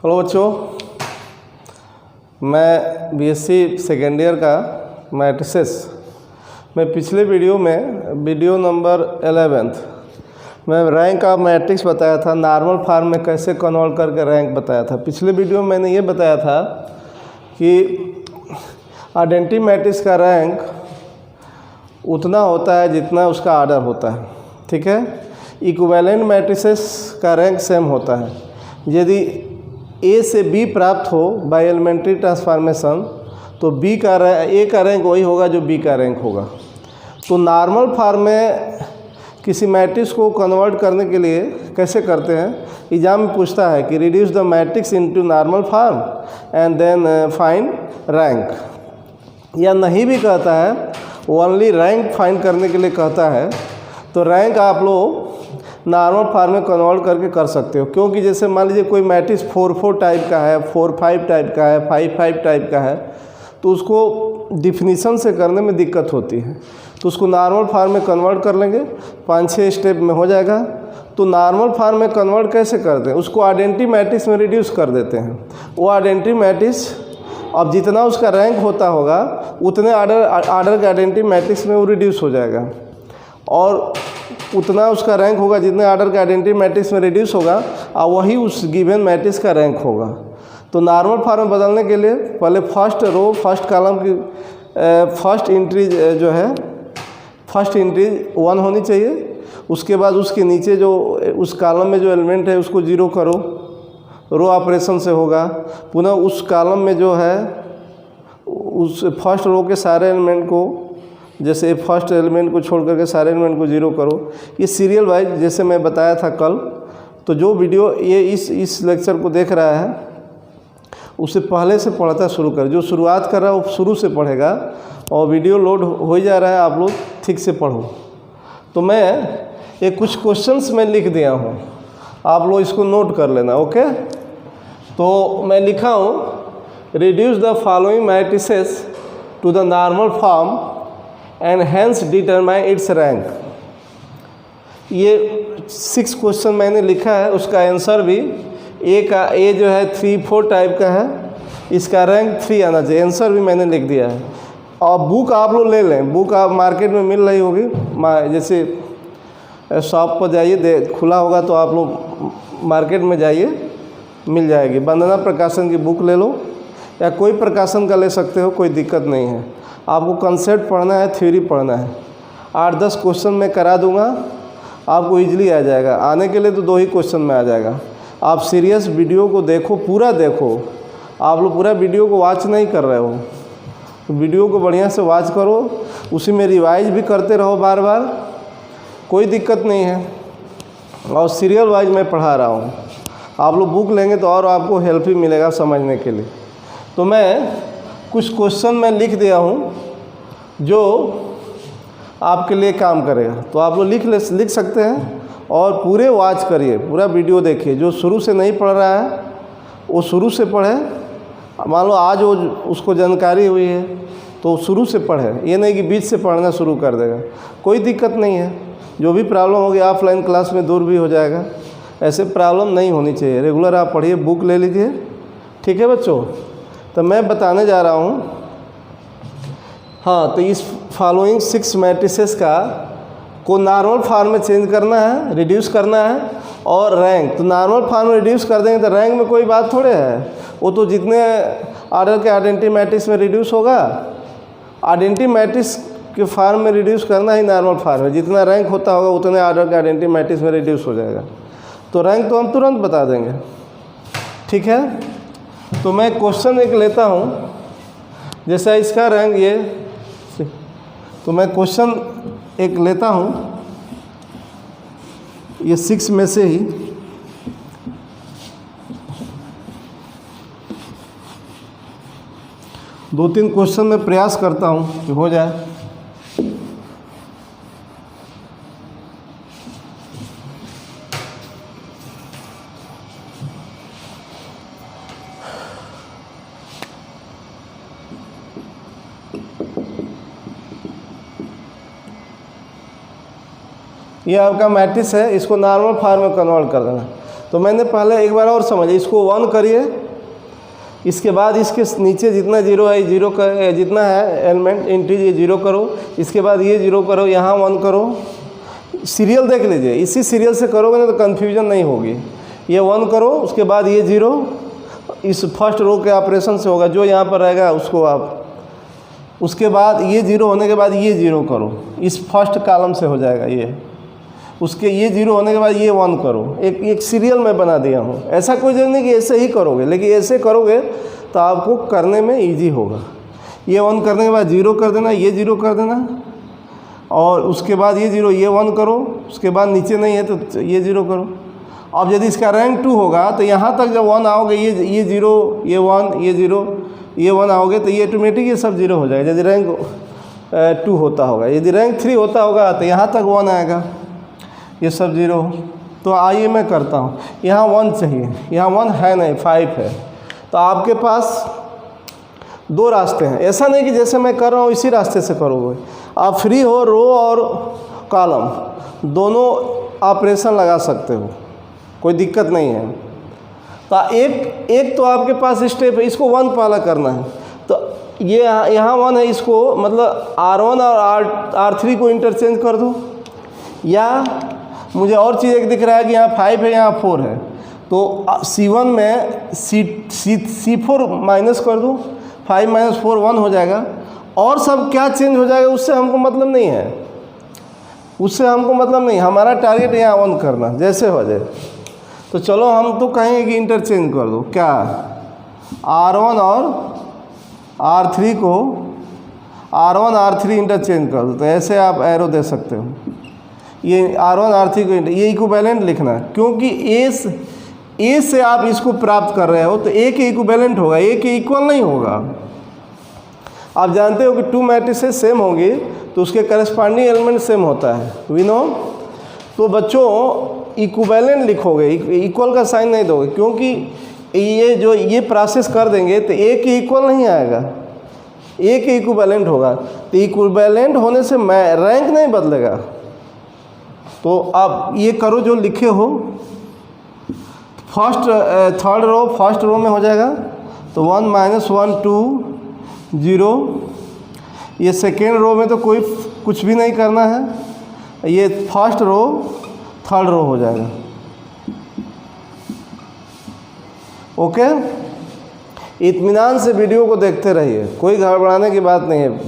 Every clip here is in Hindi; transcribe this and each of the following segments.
हेलो बच्चों, मैं बीएससी सेकेंड ईयर का मैट्रिसेस मैं पिछले वीडियो में वीडियो नंबर 11 में रैंक ऑफ मैट्रिक्स बताया था। नॉर्मल फॉर्म में कैसे कन्वर्ट करके रैंक बताया था। पिछले वीडियो में मैंने ये बताया था कि आइडेंटिटी मैट्रिक्स का रैंक उतना होता है जितना उसका ऑर्डर होता है, ठीक है। इक्विवेलेंट मैट्रिसेस का रैंक सेम होता है। यदि ए से बी प्राप्त हो बाय एलिमेंट्री ट्रांसफॉर्मेशन तो ए का रैंक वही होगा जो बी का रैंक होगा। तो नॉर्मल फॉर्म में किसी मैट्रिक्स को कन्वर्ट करने के लिए कैसे करते हैं, एग्जाम में पूछता है कि reduce the matrix into normal form and then find rank, या नहीं भी कहता है, ओनली रैंक फाइंड करने के लिए कहता है तो रैंक आप लोग नॉर्मल फॉर्म में कन्वर्ट करके कर सकते हो। क्योंकि जैसे मान लीजिए कोई मैट्रिक्स 4-4 टाइप का है, 4-5 टाइप का है, 5-5 टाइप का है, तो उसको डिफिनीशन से करने में दिक्कत होती है। तो उसको नॉर्मल फॉर्म में कन्वर्ट कर लेंगे, 5-6 स्टेप में हो जाएगा। तो नॉर्मल फॉर्म में कन्वर्ट कैसे करते हैं, उसको आइडेंटिटी मैट्रिक्स में रिड्यूस कर देते हैं। वो आइडेंटिटी मैट्रिक्स अब जितना उसका रैंक होता होगा उतने आर्डर के आइडेंटिटी मैट्रिक्स में वो रिड्यूस हो जाएगा, और उतना उसका रैंक होगा जितने आर्डर के आइडेंटिटी मैट्रिक्स में रिड्यूस होगा, और वही उस गिवन मैट्रिक्स का रैंक होगा। तो नॉर्मल फॉर्म में बदलने के लिए पहले फर्स्ट रो फर्स्ट कॉलम की फर्स्ट एंट्री जो है, फर्स्ट एंट्री 1 होनी चाहिए। उसके बाद उसके नीचे जो उस कॉलम में जो एलिमेंट है उसको 0 करो, रो ऑपरेशन से होगा। पुनः उस कॉलम में जो है उस फर्स्ट रो के सारे एलिमेंट को, जैसे फर्स्ट एलिमेंट को छोड़ करके सारे एलिमेंट को 0 करो। ये सीरियल वाइज जैसे मैं बताया था कल। तो जो वीडियो ये इस लेक्चर को देख रहा है उसे पहले से पढ़ता शुरू कर, जो शुरुआत कर रहा है वो शुरू से पढ़ेगा, और वीडियो लोड हो जा रहा है, आप लोग ठीक से पढ़ो। तो मैं ये कुछ क्वेश्चंस मैं लिख दिया हूँ, आप लोग इसको नोट कर लेना, ओके। तो मैं लिखा हूँ, reduce the following matrices to the normal form and hence determine its rank. ये 6 क्वेश्चन मैंने लिखा है, उसका आंसर भी ए जो है 3-4 टाइप का है, इसका रैंक 3 आना चाहिए। आंसर भी मैंने लिख दिया है। और बुक आप लोग ले लें, बुक आप मार्केट में मिल रही होगी, जैसे शॉप पर जाइए, खुला होगा तो आप लोग मार्केट में जाइए, मिल जाएगी। वंदना प्रकाशन की बुक ले लो, या कोई प्रकाशन का ले सकते हो, कोई दिक्कत नहीं है। आपको कंसेप्ट पढ़ना है, थ्योरी पढ़ना है। 8-10 क्वेश्चन मैं करा दूंगा, आपको इजीली आ जाएगा। आने के लिए तो 2 ही क्वेश्चन में आ जाएगा। आप सीरियस वीडियो को देखो, पूरा देखो। आप लोग पूरा वीडियो को वॉच नहीं कर रहे हो, तो वीडियो को बढ़िया से वॉच करो, उसी में रिवाइज भी करते रहो बार बार, कोई दिक्कत नहीं है। और सीरियल वाइज मैं पढ़ा रहा हूँ, आप लोग बुक लेंगे तो और आपको हेल्प ही मिलेगा समझने के लिए। तो मैं कुछ क्वेश्चन मैं लिख दिया हूँ जो आपके लिए काम करेगा, तो आप लोग लिख सकते हैं। और पूरे वॉच करिए, पूरा वीडियो देखिए। जो शुरू से नहीं पढ़ रहा है वो शुरू से पढ़े। मान लो आज वो उसको जानकारी हुई है तो शुरू से पढ़े, ये नहीं कि बीच से पढ़ना शुरू कर देगा, कोई दिक्कत नहीं है। जो भी प्रॉब्लम होगी ऑफलाइन क्लास में दूर भी हो जाएगा। ऐसे प्रॉब्लम नहीं होनी चाहिए। रेगुलर आप पढ़िए, बुक ले लीजिए, ठीक है बच्चों। तो मैं बताने जा रहा हूँ, हाँ, तो इस फॉलोइंग 6 मैट्रिसेस का को नॉर्मल फॉर्म में चेंज करना है, रिड्यूस करना है, और रैंक। तो नॉर्मल फॉर्म में रिड्यूस कर देंगे तो रैंक में कोई बात थोड़े है, वो तो जितने ऑर्डर के आइडेंटिटी मैट्रिक्स में रिड्यूस होगा, आइडेंटिटी मैट्रिक्स के फॉर्म में रिड्यूस करना ही नॉर्मल फॉर्म है। जितना रैंक होता होगा उतने ऑर्डर के आइडेंटिटी मैट्रिक्स में रिड्यूस हो जाएगा। तो रैंक तो हम तुरंत बता देंगे, ठीक है। तो मैं क्वेश्चन एक लेता हूँ, जैसा इसका रैंक ये, तो मैं क्वेश्चन एक लेता हूँ, ये 6 में से ही। दो 3 क्वेश्चन में प्रयास करता हूँ कि हो जाए। ये आपका मैट्रिक्स है, इसको नॉर्मल फॉर्म में कन्वर्ट कर देना। तो मैंने पहले एक बार और समझिए, इसको 1 करिए, इसके बाद इसके नीचे जितना जीरो है जीरो का जितना है एलिमेंट इंटीज ये जीरो करो, इसके बाद ये जीरो करो, यहाँ 1 करो। सीरियल देख लीजिए, इसी सीरियल से करोगे ना तो कन्फ्यूजन नहीं होगी। ये 1 करो, उसके बाद ये जीरो, इस फर्स्ट रो के ऑपरेशन से होगा, जो यहाँ पर रहेगा उसको आप, उसके बाद ये जीरो होने के बाद ये जीरो करो, इस फर्स्ट कॉलम से हो जाएगा ये, उसके ये जीरो होने के बाद ये 1 करो। एक सीरियल में बना दिया हूँ। ऐसा कोई जरूरी नहीं कि ऐसे ही करोगे, लेकिन ऐसे करोगे तो आपको करने में इजी होगा। ये 1 करने के बाद जीरो कर देना, ये जीरो कर देना, और उसके बाद ये जीरो, ये 1 करो, उसके बाद नीचे नहीं है तो ये जीरो करो। अब यदि इसका रैंक 2 होगा तो यहाँ तक जब 1 आओगे, ये जीरो, ये 1, ये जीरो, ये 1 आओगे तो ये ऑटोमेटिक ये सब जीरो हो जाएगा यदि रैंक 2 होता होगा। यदि रैंक 3 होता होगा तो यहाँ तक 1 आएगा, ये सब जीरो। तो आइए मैं करता हूँ, यहाँ 1 चाहिए, यहाँ 1 है नहीं, 5 है। तो आपके पास 2 रास्ते हैं। ऐसा नहीं कि जैसे मैं कर रहा हूँ इसी रास्ते से करोगे, आप फ्री हो, रो और कॉलम दोनों ऑपरेशन लगा सकते हो, कोई दिक्कत नहीं है। तो एक तो आपके पास स्टेप है, इसको 1 पहला करना है। तो ये यहाँ 1 है, इसको मतलब R1 और R3 को इंटरचेंज कर दो, या मुझे और चीज़ एक दिख रहा है कि यहाँ 5 है, यहाँ 4 है, तो C1 में C4 माइनस कर दो, 5 - 4 1 हो जाएगा। और सब क्या चेंज हो जाएगा उससे हमको मतलब नहीं है, उससे हमको मतलब नहीं, हमारा टारगेट यहाँ 1 करना जैसे हो जाए। तो चलो हम तो कहेंगे कि इंटरचेंज कर दो, क्या R1 और R3 को R1 R3 इंटरचेंज कर दो। तो ऐसे आप एरो दे सकते हो, ये R1 R3 को ये इक्विवेलेंट लिखना है, क्योंकि ए से आप इसको प्राप्त कर रहे हो तो ए के इक्विवेलेंट होगा, ए के इक्वल नहीं होगा। आप जानते हो कि 2 मैट्रिसेस सेम होंगी तो उसके करस्पॉन्डिंग एलिमेंट सेम होता है, वी नो। तो बच्चों इक्विवेलेंट लिखोगे, इक्वल का साइन नहीं दोगे, क्योंकि ये प्रोसेस कर देंगे तो ए के इक्वल नहीं आएगा, ए के इक्विवेलेंट होगा। तो इक्विवेलेंट होने से रैंक नहीं बदलेगा। तो आप ये करो जो लिखे हो, थर्ड रो फर्स्ट रो में हो जाएगा, तो 1 - 1 2 0। ये सेकेंड रो में तो कोई कुछ भी नहीं करना है, ये फर्स्ट रो थर्ड रो हो जाएगा। ओके, इत्मीनान से वीडियो को देखते रहिए, कोई घबराने की बात नहीं है।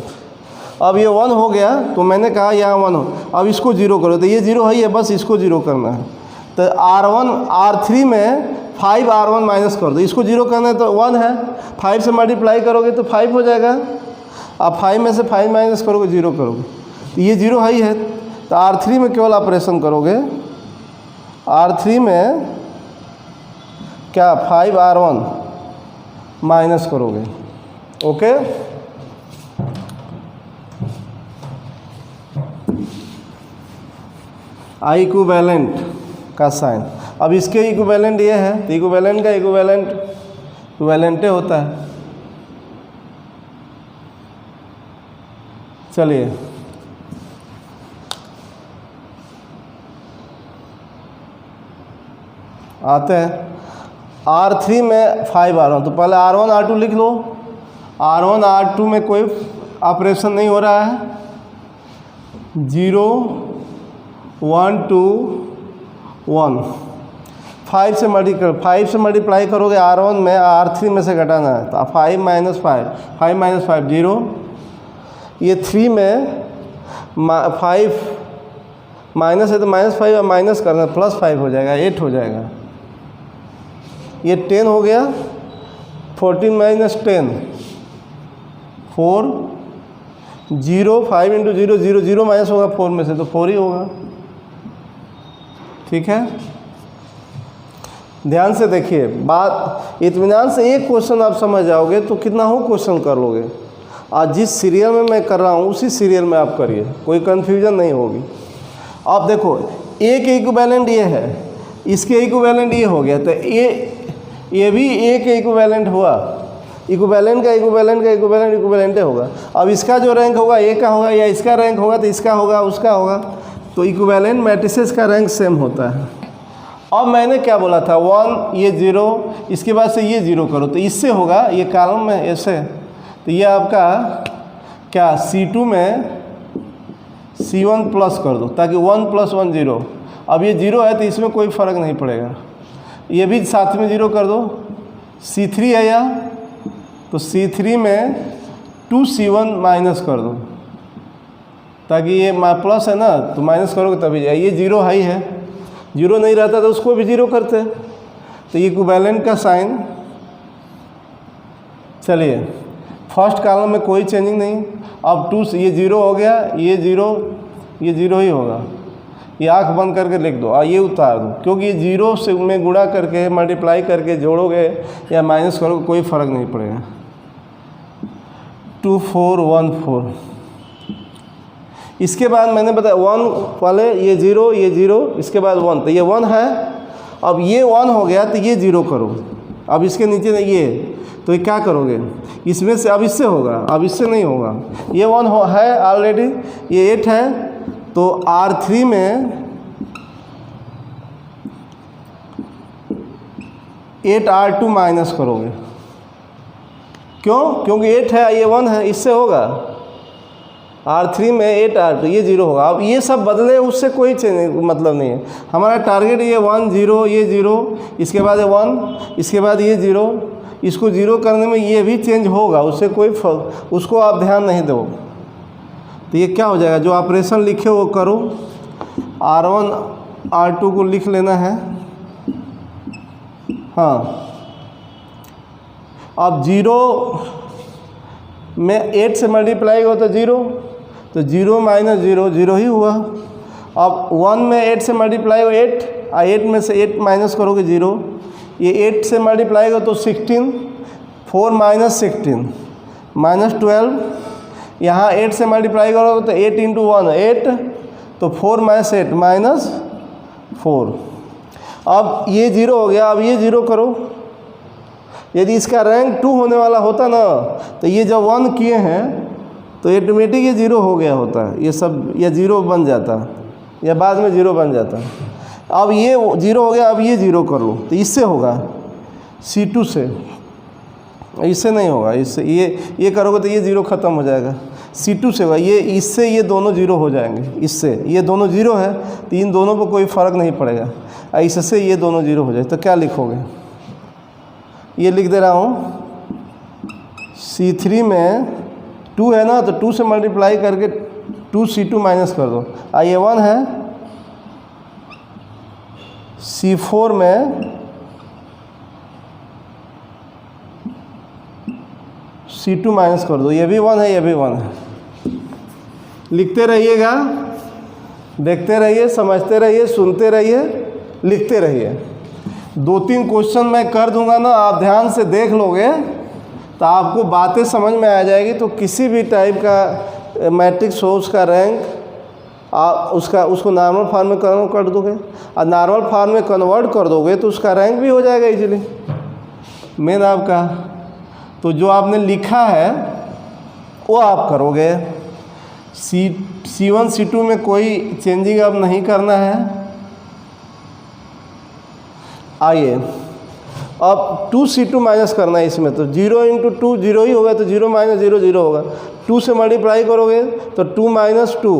अब ये 1 हो गया तो मैंने कहा यहाँ 1 हो, अब इसको 0 करो, तो ये 0 है, ये बस इसको 0 करना है। तो R1 R3 में 5 R1 माइनस कर दो, इसको 0 करना है तो 1 है, 5 से मल्टीप्लाई करोगे तो 5 हो जाएगा। आप 5 में से 5 माइनस करोगे 0 करोगे, तो ये 0 है ही है। तो R3 में केवल ऑपरेशन करोगे, R3 में क्या 5 R1 माइनस करोगे। ओके, इक्विवेलेंट का साइन। अब इसके इक्विवेलेंट ये है, तो इक्विवेलेंट का इक्विवेलेंटे होता है। चलिए आते हैं R3 में 5 R1, तो पहले R1 R2 लिख लो। R1 R2 में कोई ऑपरेशन नहीं हो रहा है, 0 1 2 1, 5 से मल्टीप्लाई करोगे R1 में, R3 में से घटाना है, तो 5 - 5 0। ये 3 में 5 माइनस है तो -5 और माइनस करना, +5 हो जाएगा, 8 हो जाएगा। ये 10 हो गया, 14 - 10 4 0, 5 × 0 0 0 माइनस होगा 4 में से तो 4 ही होगा। ठीक है, ध्यान से देखिए बात, इत्मीनान से एक क्वेश्चन आप समझ जाओगे तो कितना हो क्वेश्चन कर लोगे। आज जिस सीरियल में मैं कर रहा हूँ उसी सीरियल में आप करिए, कोई कन्फ्यूजन नहीं होगी। आप देखो ए के इक्विवेलेंट ये है, इसके इक्विवेलेंट ये हो गया, तो ये भी ए के इक्विवेलेंट हुआ, इक्विवेलेंट का इक्विवेलेंट होगा। अब इसका जो रैंक होगा ए का होगा, या इसका रैंक होगा तो इसका होगा, उसका होगा। तो इक्विवेलेंट मैट्रिसेस का रैंक सेम होता है। अब मैंने क्या बोला था 1 ये 0, इसके बाद से ये 0 करो तो इससे होगा, ये कॉलम में ऐसे, तो ये आपका क्या C2 में C1 प्लस कर दो ताकि 1 + 1 0। अब ये 0 है तो इसमें कोई फ़र्क नहीं पड़ेगा, ये भी साथ में 0 कर दो। C3 है यहाँ, तो C3 में 2C1 माइनस कर दो ताकि ये प्लस है ना तो माइनस करोगे तभी जाए, ये 0 हाई है, 0 नहीं रहता तो उसको भी 0 करते हैं, तो ये इक्विवेलेंट का साइन। चलिए फर्स्ट कॉलम में कोई चेंजिंग नहीं, अब 2 ये 0 हो गया, ये 0 ही होगा, ये आँख बंद करके लिख दो और ये उतार दो, क्योंकि ये 0 से में गुणा करके मल्टीप्लाई करके जोड़ोगे या माइनस करोगे कोई फ़र्क नहीं पड़ेगा। 2 4 1 4। इसके बाद मैंने बताया 1 वाले ये 0, इसके बाद 1, तो ये 1 है। अब ये 1 हो गया तो ये 0 करो, अब इसके नीचे ये, तो ये क्या करोगे इसमें से, अब इससे होगा, अब इससे नहीं होगा, ये 1 है ऑलरेडी, ये 8 है, तो R3 में 8 R2 माइनस करोगे, क्यों? क्योंकि 8 है, ये 1 है, इससे होगा। R3 में 8 R2, ये 0 होगा। अब ये सब बदले उससे कोई चेंज मतलब नहीं है, हमारा टारगेट ये 1 0, ये 0, इसके बाद ये 1, इसके बाद ये 0, इसको 0 करने में ये भी चेंज होगा, उससे कोई उसको आप ध्यान नहीं दो। तो ये क्या हो जाएगा, जो ऑपरेशन लिखे वो करो, R1 R2 को लिख लेना है। हाँ, अब 0 में 8 से मल्टीप्लाई हो तो 0, तो 0 माइनस 0 0 ही हुआ। अब 1 में 8 से मल्टीप्लाई हो 8, 8 में से 8 माइनस करोगे 0, ये 8 से मल्टीप्लाई हो तो 16, 4 माइनस 16 माइनस 12, यहाँ 8 से मल्टीप्लाई करोगे तो 8 × 1 8, तो 4 माइनस 8 माइनस 4। अब ये 0 हो गया, अब ये 0 करो। यदि इसका रैंक 2 होने वाला होता ना तो ये जब 1 किए हैं तो ऑटोमेटिक ये 0 हो गया होता, ये सब ये 0 बन जाता या बाद में 0 बन जाता। अब ये 0 हो गया, अब ये 0 कर लो तो इससे होगा C2 से, इससे नहीं होगा, इससे ये करोगे तो ये 0 ख़त्म हो जाएगा, C2 से होगा, ये इससे ये दोनों 0 हो जाएंगे, इससे ये दोनों 0 है तो इन दोनों पर कोई फ़र्क नहीं पड़ेगा, इससे ये दोनों 0 हो जाए तो क्या लिखोगे, ये लिख दे रहा हूँ C3 में 2 है ना, तो 2 से मल्टीप्लाई करके 2C2 माइनस कर दो, ये 1 है। C4 में C2 माइनस कर दो, ये भी 1 है, ये भी 1 है। लिखते रहिएगा, देखते रहिए, समझते रहिए, सुनते रहिए, लिखते रहिए। 2-3 क्वेश्चन मैं कर दूंगा ना, आप ध्यान से देख लोगे तो आपको बातें समझ में आ जाएगी। तो किसी भी टाइप का मैट्रिक्स हो उसका रैंक आप उसको नॉर्मल फॉर्म में कन्वर्ट कर दोगे और नॉर्मल फॉर्म में कन्वर्ट कर दोगे तो उसका रैंक भी हो जाएगा इजीली मेन आपका। तो जो आपने लिखा है वो आप करोगे। C1 C2 में कोई चेंजिंग अब नहीं करना है। आइए अब 2C2 माइनस करना है इसमें, तो 0 × 2 0 ही होगा, तो 0 माइनस 0 0 होगा। 2 से मल्टीप्लाई करोगे तो 2 माइनस 2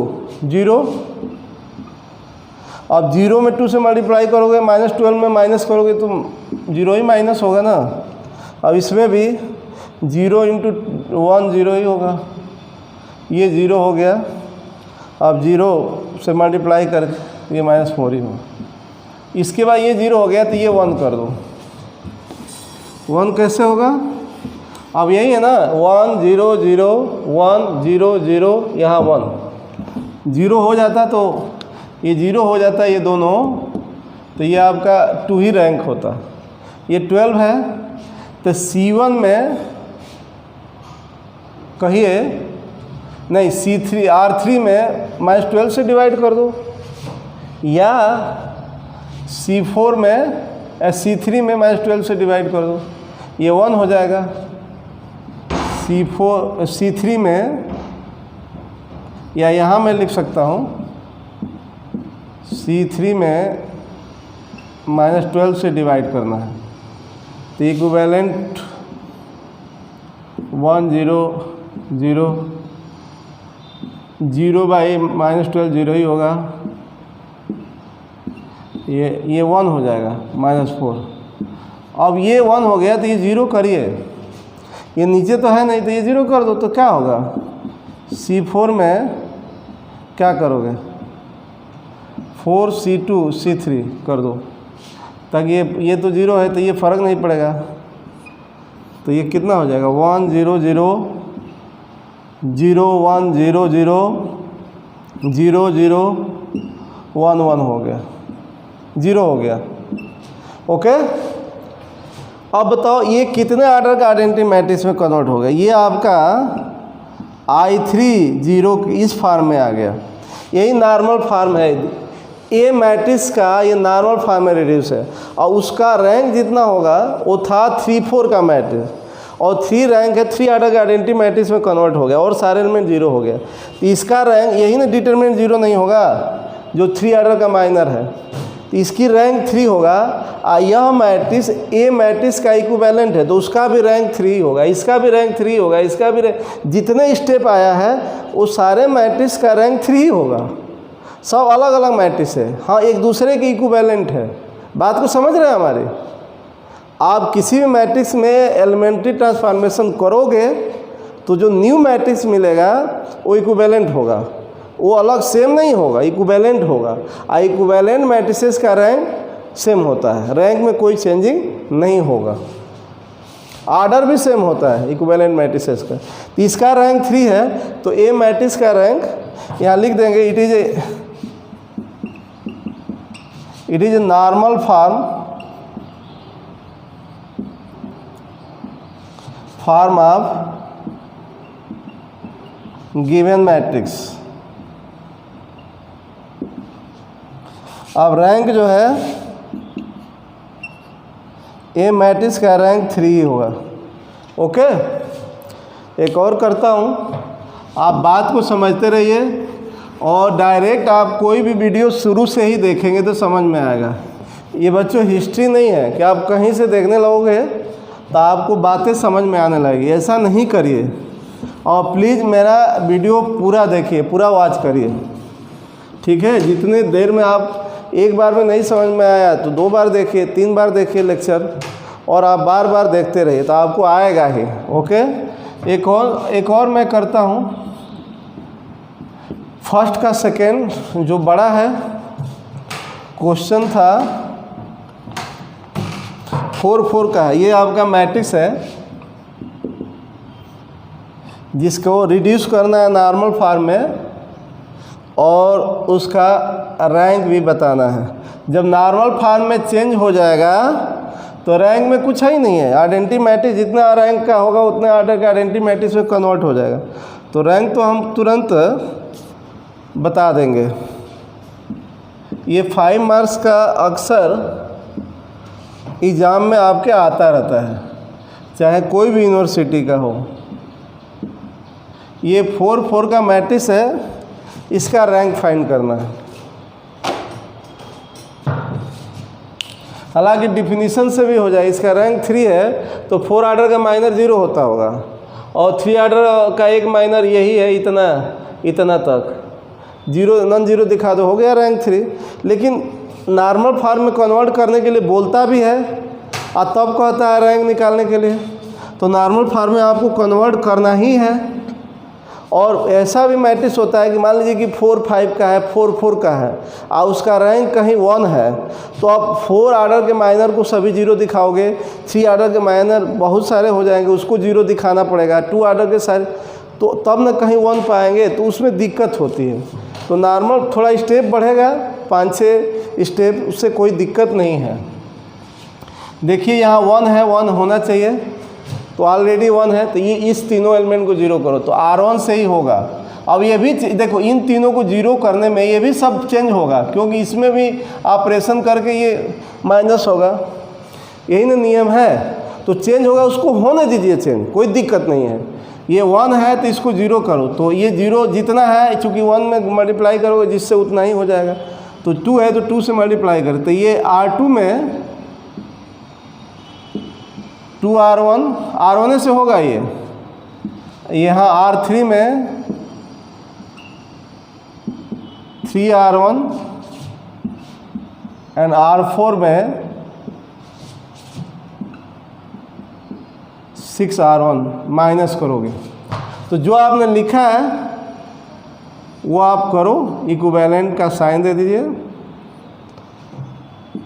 0। अब 0 में 2 से मल्टीप्लाई करोगे, -12 में माइनस करोगे तो 0 ही माइनस होगा ना। अब इसमें भी 0 × 1 0 ही होगा, ये 0 हो गया। अब 0 से मल्टीप्लाई करके ये -4 ही होगा। इसके बाद ये 0 हो गया तो ये 1 कर दो। 1 कैसे होगा, अब यही है ना 1 0 0 1 0 0, यहाँ 1 0 हो जाता तो ये 0 हो जाता ये दोनों, तो ये आपका 2 ही रैंक होता। ये 12 है तो C1 में कहिए नहीं, C3 R3 में -12 से डिवाइड कर दो, या C4 में C3 में -12 से डिवाइड कर दो, ये 1 हो जाएगा। C3 में, या यहाँ मैं लिख सकता हूँ C3 में -12 से डिवाइड करना है। तो इक्विवेलेंट 1 0 0 0 बाई -12 0 ही होगा। ये 1 हो जाएगा -4। अब ये 1 हो गया तो ये 0 करिए, ये नीचे तो है नहीं तो ये 0 कर दो तो क्या होगा। C4 में क्या करोगे 4 C2 C3 कर दो, ताकि ये तो 0 है तो ये फ़र्क नहीं पड़ेगा। तो ये कितना हो जाएगा 1 0 0 0 1 0 0 0 0 1 1 हो गया, 0 हो गया। ओके, अब बताओ ये कितने ऑर्डर का आइडेंटिटी मैट्रिक्स में कन्वर्ट हो गया। ये आपका I3 0 इस फॉर्म में आ गया। यही नॉर्मल फॉर्म है। ए मैट्रिक्स का ये नॉर्मल फॉर्म में रिड्यूस है और उसका रैंक जितना होगा वो था 3 4 का मैट्रिक्स, और 3 रैंक है 3 ऑर्डर का आइडेंटिटी मैट्रिक्स में कन्वर्ट हो गया और सारे एलिमेंट 0 हो गया। तो इसका रैंक यही ना डिटरमिनेंट 0 नहीं होगा जो 3 ऑर्डर का माइनर है, तो इसकी रैंक 3 होगा। यह मैट्रिक्स ए मैट्रिक्स का इक्विवेलेंट है तो उसका भी रैंक 3 होगा, इसका भी रैंक 3 होगा, इसका भी रैंक, जितने स्टेप आया है वो सारे मैट्रिक्स का रैंक 3 होगा। सब अलग अलग मैट्रिक्स है, हाँ एक दूसरे के इक्विवेलेंट है। बात को समझ रहे हैं हमारे। आप किसी भी मैट्रिक्स में एलिमेंट्री ट्रांसफॉर्मेशन करोगे तो जो न्यू मैट्रिक्स मिलेगा वो इक्विवेलेंट होगा, वो अलग सेम नहीं होगा, इक्विवेलेंट होगा। इक्विवेलेंट मैट्रिसेस का रैंक सेम होता है, रैंक में कोई चेंजिंग नहीं होगा। ऑर्डर भी सेम होता है इक्विवेलेंट मैट्रिसेस का। तो इसका रैंक 3 है तो ए मैट्रिक्स का रैंक यहाँ लिख देंगे, it is a normal form of given matrix. अब रैंक जो है ए मैट्रिक्स का रैंक 3 होगा। ओके, एक और करता हूँ, आप बात को समझते रहिए और डायरेक्ट आप कोई भी वीडियो शुरू से ही देखेंगे तो समझ में आएगा। ये बच्चों हिस्ट्री नहीं है कि आप कहीं से देखने लगोगे तो आपको बातें समझ में आने लगेगी, ऐसा नहीं करिए। और प्लीज़ मेरा वीडियो पूरा देखिए, पूरा वॉच करिए, ठीक है। जितने देर में आप एक बार में नहीं समझ में आया तो 2 बार देखिए, 3 बार देखिए लेक्चर, और आप बार बार देखते रहिए तो आपको आएगा ही। ओके, एक और मैं करता हूँ। फर्स्ट का सेकेंड जो बड़ा है क्वेश्चन था 4 4 का है। ये आपका मैट्रिक्स है जिसको रिड्यूस करना है नॉर्मल फॉर्म में और उसका रैंक भी बताना है। जब नॉर्मल फॉर्म में चेंज हो जाएगा तो रैंक में कुछ ही नहीं है। आइडेंटिटी मैट्रिक्स जितना रैंक का होगा उतने ऑर्डर का आइडेंटिटी मैट्रिक्स में कन्वर्ट हो जाएगा। तो रैंक तो हम तुरंत बता देंगे। ये 5 मार्क्स का अक्सर एग्ज़ाम में आपके आता रहता है, चाहे कोई भी यूनिवर्सिटी का हो। ये 4 4 का मैट्रिक्स है, इसका रैंक फाइंड करना है। हालांकि डिफिनीशन से भी हो जाए, इसका रैंक 3 है तो 4 ऑर्डर का माइनर 0 होता होगा और 3 ऑर्डर का एक माइनर यही है, इतना तक 0 नॉन 0 दिखा दो, हो गया रैंक 3। लेकिन नॉर्मल फॉर्म में कन्वर्ट करने के लिए बोलता भी है और तब कहता है रैंक निकालने के लिए। तो नॉर्मल फॉर्म में आपको कन्वर्ट करना ही है। और ऐसा भी मैट्रिक्स होता है कि मान लीजिए कि 4 5 का है, 4 4 का है और उसका रैंक कहीं 1 है, तो आप 4 ऑर्डर के माइनर को सभी 0 दिखाओगे, 3 ऑर्डर के माइनर बहुत सारे हो जाएंगे उसको 0 दिखाना पड़ेगा, 2 ऑर्डर के सारे, तो तब न कहीं 1 पाएंगे, तो उसमें दिक्कत होती है। तो नॉर्मल थोड़ा स्टेप बढ़ेगा, 5-6 स्टेप, उससे कोई दिक्कत नहीं है। देखिए यहाँ 1 है, 1 होना चाहिए, तो ऑलरेडी 1 है, तो ये इस तीनों एलिमेंट को 0 करो तो R1 से ही होगा। अब ये भी देखो, इन तीनों को 0 करने में ये भी सब चेंज होगा, क्योंकि इसमें भी ऑपरेशन करके ये माइनस होगा, यही ना नियम है। तो चेंज होगा, उसको होने दीजिए चेंज, कोई दिक्कत नहीं है। ये 1 है तो इसको 0 करो, तो ये 0 जितना है चूँकि 1 में मल्टीप्लाई करोगे जिससे उतना ही हो जाएगा। तो 2 है तो 2 से मल्टीप्लाई करें, तो ये R2 में 2R1 से होगा ये, यहाँ R3 में 3R1 एंड R4 में 6R1 माइनस करोगे, तो जो आपने लिखा है वो आप करो, इक्विवेलेंट का साइन दे दीजिए।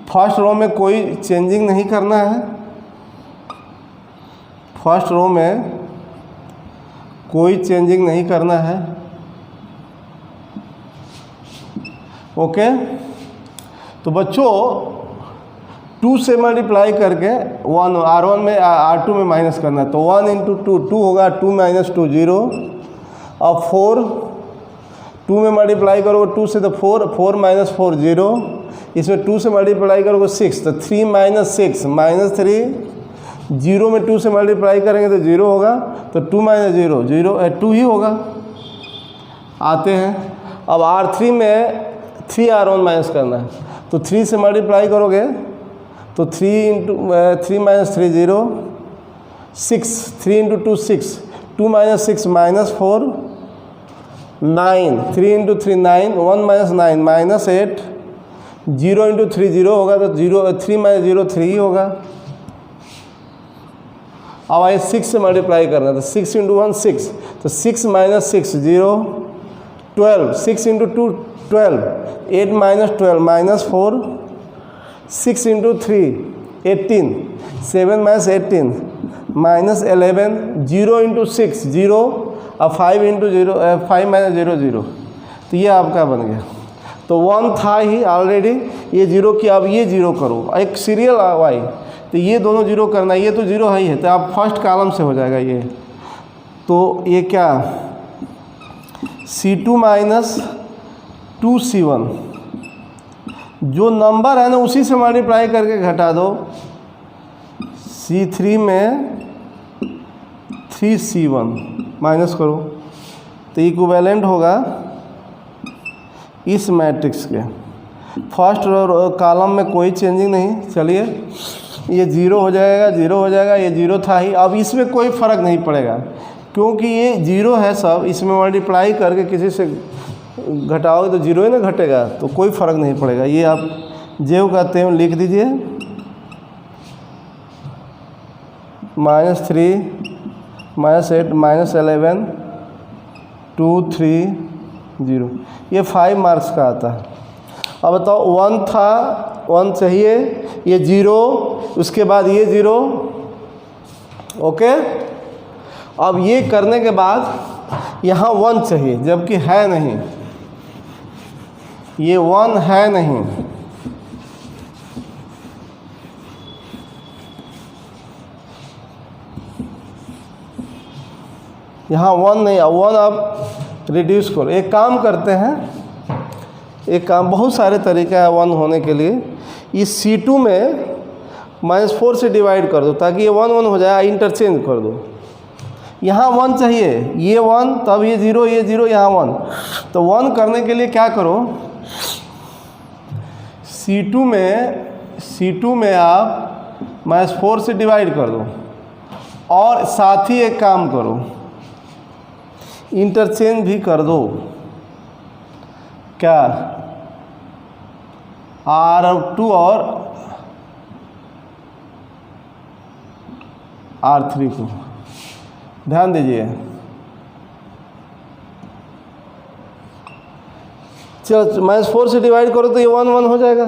फर्स्ट रो में कोई चेंजिंग नहीं करना है, फर्स्ट रो में कोई चेंजिंग नहीं करना है, ओके। तो बच्चों 2 से मल्टीप्लाई करके 1 R1 में R2 में माइनस करना है, तो 1 इंटू 2 होगा, 2 माइनस 2 0। अब 4 2 में मल्टीप्लाई करोगे 2 से तो 4 माइनस 4 0, इसमें 2 से मल्टीप्लाई करोगे 6, तो 3 माइनस 6 माइनस 3, 0 में 2 से मल्टीप्लाई करेंगे तो 0 होगा, तो 2 माइनस 0 2 ही होगा। आते हैं अब R3 में 3R1 माइनस करना है, तो 3 से मल्टीप्लाई करोगे तो 3 minus 3 0, 6 3 into 2 6, 2 minus 6 minus 4 9, 3 into 3 9, 1 minus 9 minus 8, 0 into 3 0 होगा, तो 3 माइनस 0 3 ही होगा। अब आइए 6 से मल्टीप्लाई करना है, तो 6 इंटू 1 6, तो 6 minus 6 0, 12, 6 into 2 12, 8 minus 12 minus 4, 6 into 3 18, 7 minus 18 minus 11, 0 into 6 0, अब 5 इंटू 0 5 माइनस 0 0, तो ये आपका बन गया। तो 1 था ही ऑलरेडी, ये 0 की, अब ये 0 करो, एक सीरियल वाई, तो ये दोनों 0 करना, ये तो 0 है ही है, तो आप फर्स्ट कॉलम से हो जाएगा ये। तो ये क्या C2 माइनस 2C1, जो नंबर है ना उसी से मल्टीप्लाई करके घटा दो, C3 में 3C1 माइनस करो, तो इक्विवेलेंट होगा इस मैट्रिक्स के। फर्स्ट कॉलम में कोई चेंजिंग नहीं, चलिए ये 0 हो जाएगा, 0 हो जाएगा, ये 0 था ही। अब इसमें कोई फ़र्क नहीं पड़ेगा क्योंकि ये 0 है सब, इसमें मल्टीप्लाई करके किसी से घटाओगे तो 0 ही ना घटेगा, तो कोई फ़र्क नहीं पड़ेगा। ये आप जो कहते हैं लिख दीजिए, -3 -8 -11 2 3 0, ये 5 मार्क्स का आता है। अब बताओ 1 था, 1 चाहिए, ये 0, उसके बाद ये 0, ओके। अब ये करने के बाद यहाँ 1 चाहिए, जबकि है नहीं, ये 1 है नहीं, यहाँ 1 नहीं, 1 आप रिड्यूस करो। एक काम करते हैं, एक काम, बहुत सारे तरीका है 1 होने के लिए। इस C2 में -4 से डिवाइड कर दो ताकि ये 1 1 हो जाए, इंटरचेंज कर दो। यहाँ 1 चाहिए, ये 1, तब ये 0, ये 0, यहाँ 1, तो 1 करने के लिए क्या करो, C2 में आप -4 से डिवाइड कर दो, और साथ ही एक काम करो, इंटरचेंज भी कर दो। क्या, R2 और R3 को ध्यान दीजिए। चलो -4 से डिवाइड करो तो ये 1 1 हो जाएगा,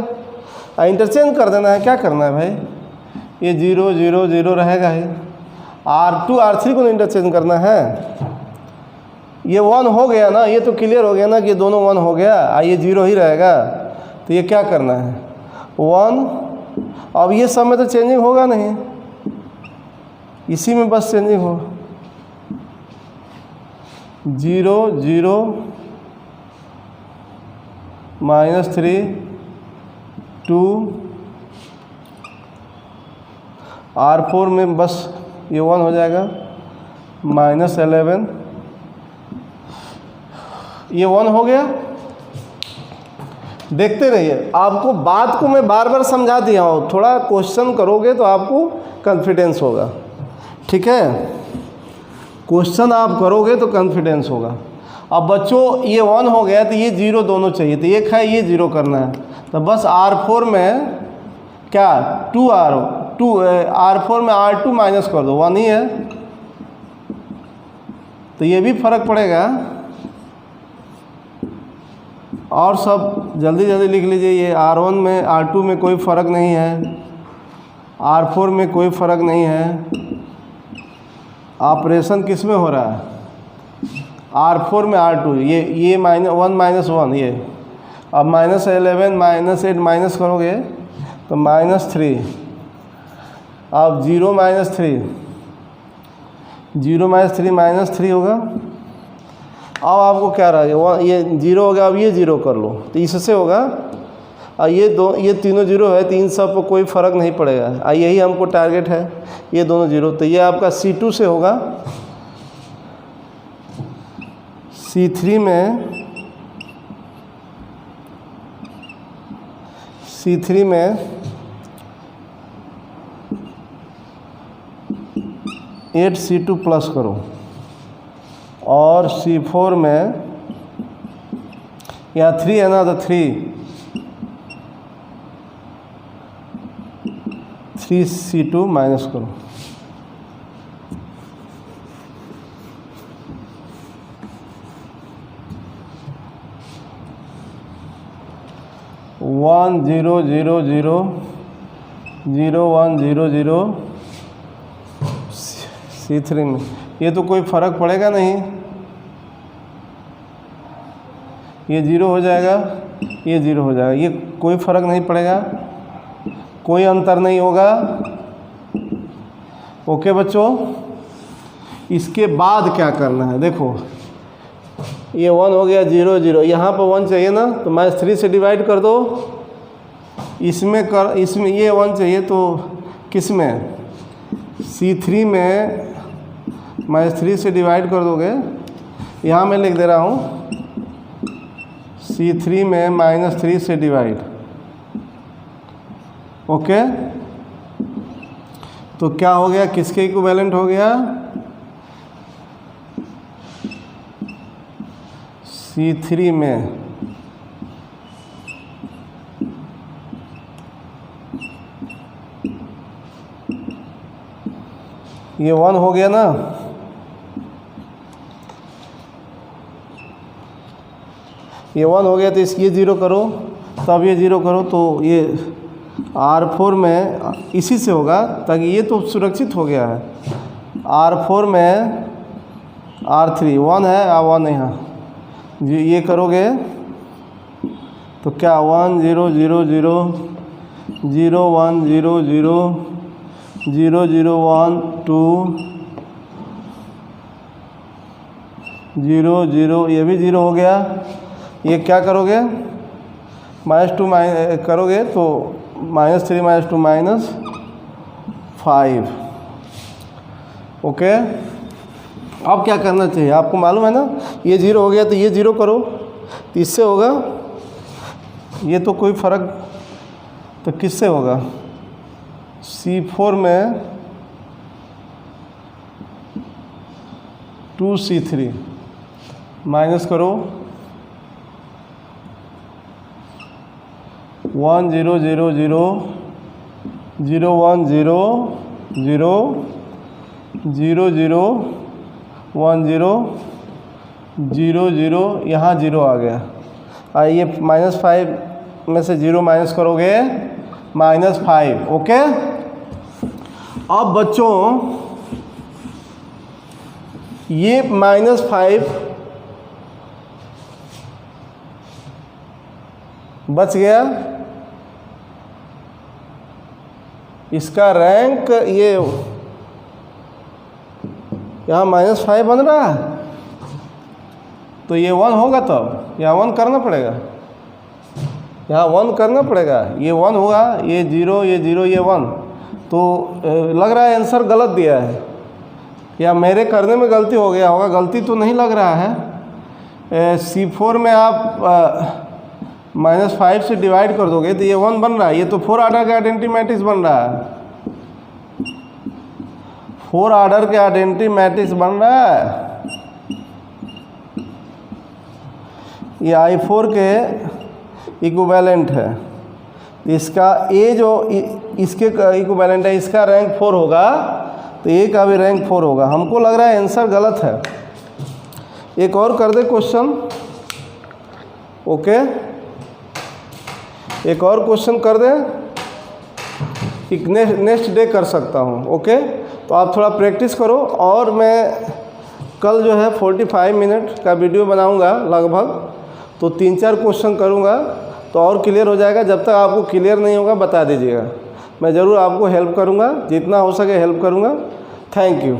इंटरचेंज कर देना है। क्या करना है भाई, ये 0 0 0 रहेगा ही, R2 R3 को इंटरचेंज करना है। ये 1 हो गया ना, ये तो क्लियर हो गया ना कि ये दोनों 1 हो गया, ये 0 ही रहेगा। तो ये क्या करना है, 1, अब ये सब में तो चेंजिंग होगा नहीं, इसी में बस चेंजिंग हो, 0 0 -3 2, R4 में बस ये 1 हो जाएगा, -11, ये 1 हो गया। देखते रहिए। आपको बात को मैं बार बार समझा दिया हूँ, थोड़ा क्वेश्चन करोगे तो आपको कॉन्फिडेंस होगा, ठीक है। क्वेश्चन आप करोगे तो कॉन्फिडेंस होगा। अब बच्चों ये 1 हो गया तो ये 0 दोनों चाहिए, तो एक है ये 0 करना है, तो बस R4 में क्या R4 में R2 माइनस कर दो, 1 ही है, तो ये भी फर्क पड़ेगा। और सब जल्दी जल्दी लिख लीजिए। ये R1 में R2 में कोई फ़र्क नहीं है, R4 में कोई फ़र्क नहीं है। ऑपरेशन किस में हो रहा है? R4 में R2, ये -1 -1 ये। अब -11 -8 माइनस करोगे तो -3। अब 0 -3, 0 -3 -3 होगा। अब आपको क्या रहा है? ये 0 हो गया, अब ये 0 कर लो तो इससे होगा। और ये तीनों 0 है, तो इन सब पर कोई फ़र्क नहीं पड़ेगा। यही हमको टारगेट है, ये दोनों 0, तो ये आपका C2 से होगा। C3 में 8C2 प्लस करो, और C4 में यहाँ 3 है ना, तो 3C2 माइनस करो। वन 0 0 0 0 1 0 0 C3 में ये तो कोई फ़र्क पड़ेगा नहीं, ये 0 हो जाएगा, ये 0 हो जाएगा, ये कोई फ़र्क नहीं पड़ेगा, कोई अंतर नहीं होगा। ओके बच्चों, इसके बाद क्या करना है? देखो ये 1 हो गया, 0 0, यहाँ पर 1 चाहिए ना, तो -3 से डिवाइड कर दो। इसमें ये 1 चाहिए, तो किस में? C3 में -3 से डिवाइड कर दोगे। यहाँ मैं लिख दे रहा हूँ C3 में -3 से डिवाइड। ओके, तो क्या हो गया? किसके इक्विवेलेंट हो गया? C3 में ये 1 हो गया ना, ये 1 हो गया, तो ये 0 करो, तब ये 0 करो, तो ये R4 में इसी से होगा, ताकि ये तो सुरक्षित हो गया है। R4 में R3 1 है, 1 यहाँ ये करोगे तो क्या 1 0 0 0 0 1 0 0 0 0 1 2 0 0, ये भी 0 हो गया। ये क्या करोगे? -2 करोगे तो -3 -2 -5। ओके, अब क्या करना चाहिए? आपको मालूम है ना, ये 0 हो गया, तो ये 0 करो, तो इससे होगा। ये तो कोई फ़र्क, तो किससे होगा? C4 में 2C3 माइनस करो, 1 0 0 0 0 1 0 0 0 0 1 0 0 0, यहाँ 0 आ गया। आइए -5 में से 0 माइनस करोगे, -5। ओके, अब बच्चों ये -5 बच गया, इसका रैंक ये यहाँ -5 बन रहा है, तो ये 1 होगा, तब यहाँ 1 करना पड़ेगा, यहाँ 1 करना पड़ेगा। ये 1 होगा, ये 0 ये 0 ये 1, तो लग रहा है आंसर गलत दिया है, या मेरे करने में गलती हो गया होगा। गलती तो नहीं लग रहा है। C4 में आप -5 से डिवाइड कर दोगे तो ये 1 बन रहा है। ये तो 4 ऑर्डर का आइडेंटिटी मैट्रिक्स बन रहा है, 4 ऑर्डर के आइडेंटिटी मैट्रिक्स बन रहा है। ये I4 के इक्विवेलेंट है। इसका ए जो इसके इक्विवेलेंट है, इसका रैंक 4 होगा तो ए का भी रैंक 4 होगा। हमको लग रहा है आंसर गलत है। एक और कर दे क्वेश्चन। ओके, एक और क्वेश्चन कर दे कि नेक्स्ट डे कर सकता हूँ। ओके, तो आप थोड़ा प्रैक्टिस करो और मैं कल जो है 45 मिनट का वीडियो बनाऊँगा लगभग, तो 3-4 क्वेश्चन करूँगा तो और क्लियर हो जाएगा। जब तक आपको क्लियर नहीं होगा बता दीजिएगा, मैं ज़रूर आपको हेल्प करूँगा, जितना हो सके हेल्प करूँगा। Thank you.